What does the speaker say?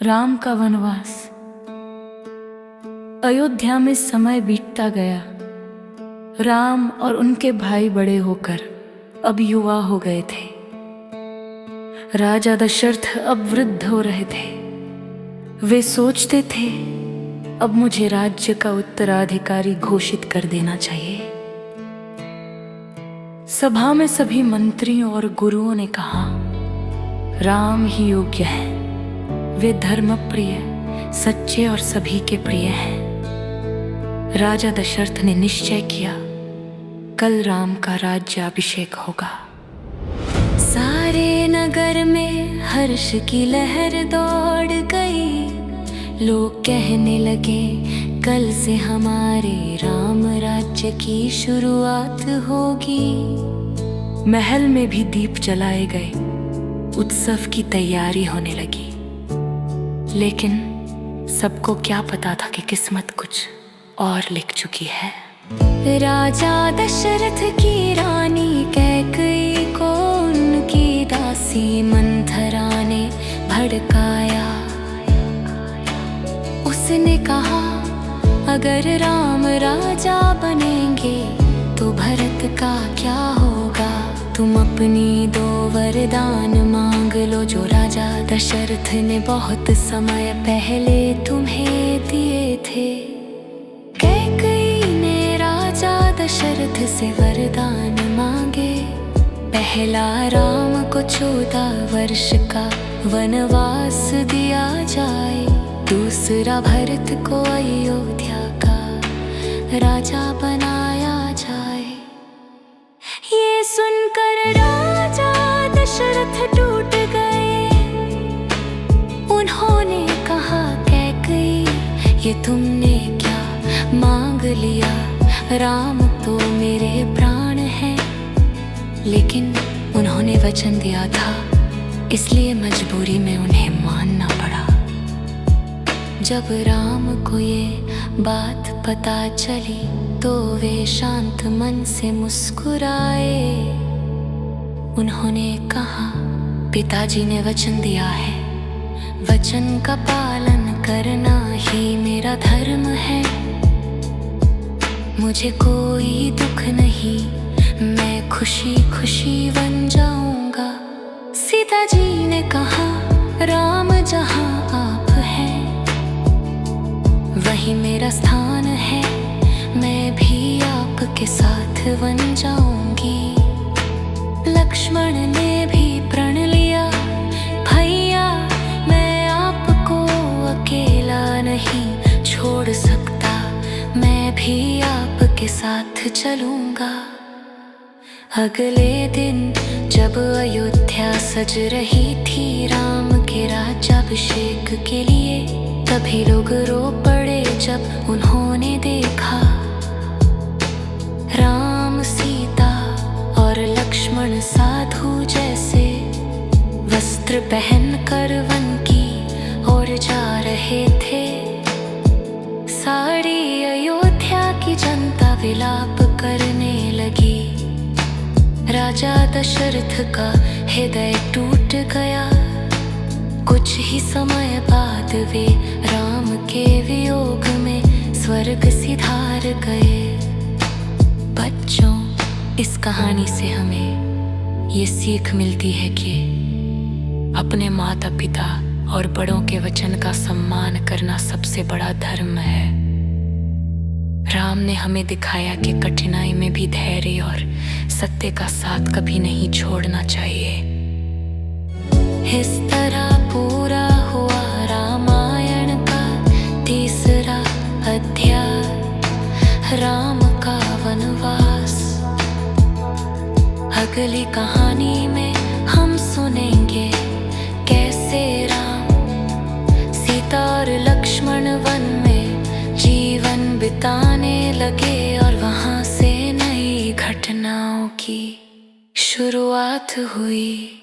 राम का वनवास। अयोध्या में समय बीतता गया। राम और उनके भाई बड़े होकर अब युवा हो गए थे। राजा दशरथ अब वृद्ध हो रहे थे। वे सोचते थे, अब मुझे राज्य का उत्तराधिकारी घोषित कर देना चाहिए। सभा में सभी मंत्रियों और गुरुओं ने कहा, राम ही योग्य हैं। वे धर्मप्रिय, सच्चे और सभी के प्रिय हैं। राजा दशरथ ने निश्चय किया, कल राम का राज्याभिषेक होगा। सारे नगर में हर्ष की लहर दौड़ गई। लोग कहने लगे, कल से हमारे राम राज्य की शुरुआत होगी। महल में भी दीप जलाए गए। उत्सव की तैयारी होने लगी। लेकिन सबको क्या पता था कि किस्मत कुछ और लिख चुकी है। राजा दशरथ की रानी कैकेयी को उनकी दासी मंथरा ने भड़काया। उसने कहा, अगर राम राजा बनेंगे तो भरत का क्या होगा। तुम अपनी 2 वरदान मांग लो, जो राजा दशरथ ने बहुत समय पहले तुम्हें दिए थे। कैकेयी ने राजा दशरथ से वरदान मांगे। पहला, राम को 14 वर्ष का वनवास दिया जाए। दूसरा, भरत को अयोध्या का राजा बनाया जाए। ये सुनकर राजा दशरथ टूट गए। उन्होंने कहा, कैकेयी, ये तुमने क्या मांग लिया। राम तो मेरे प्राण हैं। लेकिन उन्होंने वचन दिया था, इसलिए मजबूरी में उन्हें मानना पड़ा। जब राम को ये बात पता चली तो वे शांत मन से मुस्कुराए। उन्होंने कहा, पिताजी ने वचन दिया है, वचन का पालन करना ही मेरा धर्म है। मुझे कोई दुख नहीं, मैं खुशी खुशी बन जाऊंगा। सीता जी ने कहा, राम जहां आप हैं वहीं मेरा स्थान है। मैं भी आपके साथ बन जाऊंगी। लक्ष्मण ने भी प्रण लिया, भैया मैं आपको अकेला नहीं छोड़ सकता। मैं भी आपके साथ चलूंगा। अगले दिन जब अयोध्या सज रही थी राम के राज्याभिषेक के लिए, तभी लोग रो पड़े जब उन्होंने देखा राम, सीता और लक्ष्मण साधु जैसे वस्त्र पहनकर वन की ओर जा रहे थे। सारी अयोध्या की जनता विलाप करने लगी। राजा दशरथ का हृदय टूट गया। कुछ ही समय बाद वे राम के वियोग में स्वर्ग सिधार गए। बच्चों, इस कहानी से हमें ये सीख मिलती है कि अपने माता पिता और बड़ों के वचन का सम्मान करना सबसे बड़ा धर्म है। राम ने हमें दिखाया कि कठिनाई में भी धैर्य और सत्य का साथ कभी नहीं छोड़ना चाहिए। इस तरह पूरा हुआ रामायण का 3रा अध्याय, राम का वनवास। अगली कहानी में हम सुनेंगे कैसे राम, सीता और लक्ष्मण वन में जीवन बिताने लगे और वहां से नई घटनाओं की शुरुआत हुई।